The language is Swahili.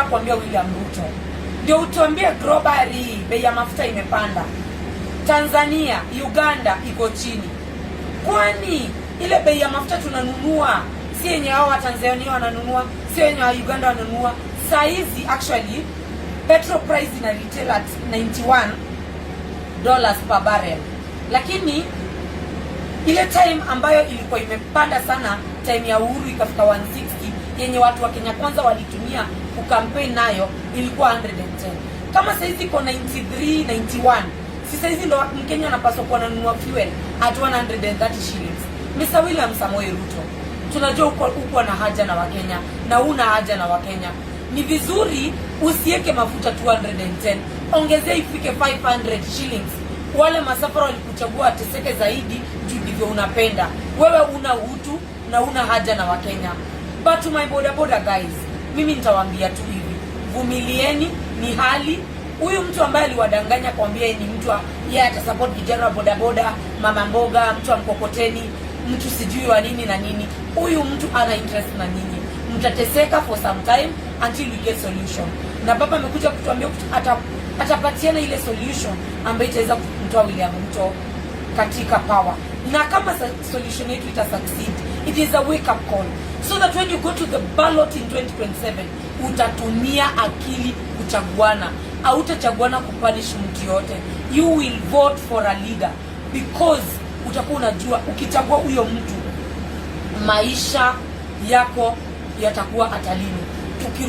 nataka kuambia William Ruto, ndio utuambie globally bei ya mafuta imepanda, Tanzania, Uganda iko chini. Kwani ile bei ya mafuta tunanunua si yenye hao wa Tanzania wananunua, si yenye wa Uganda wananunua. Saa hizi actually petrol price ina retail at $91 per barrel. Lakini ile time ambayo ilikuwa imepanda sana, time ya Uhuru ikafika 160, yenye watu wa Kenya Kwanza walitumia kukampeni nayo ilikuwa 110. Kama sasa hizi iko 93, 91, sasa hizi ndo Mkenya anapaswa kuwa ananunua fuel at 130 shillings. Mr. William Samoei Ruto, tunajua uko na haja na Wakenya na una haja na Wakenya. Ni vizuri usiweke mafuta 210, ongezea ifike 500 shillings. Wale masafara walikuchagua ateseke zaidi juu ndivyo unapenda. Wewe una utu na una haja na Wakenya. But to my boda guys, mimi nitawaambia tu hivi, vumilieni, ni hali. Huyu mtu ambaye aliwadanganya kuambia ni mtu yeye atasupport vijana wa boda, mama mboga, mtu wa mkokoteni, mtu sijui wa nini na nini, huyu mtu ana interest na nyinyi. Mtateseka for some time until we get solution. Na baba amekuja kutuambia atapatiana ile solution ambayo itaweza kumtoa William Ruto katika power. Na kama solution yetu ita succeed, it is a wake up call, so that when you go to the ballot in 2027 utatumia akili kuchaguana, au utachaguana kupunish mtu yote. You will vote for a leader because utakuwa unajua ukichagua huyo mtu maisha yako yatakuwa atalini.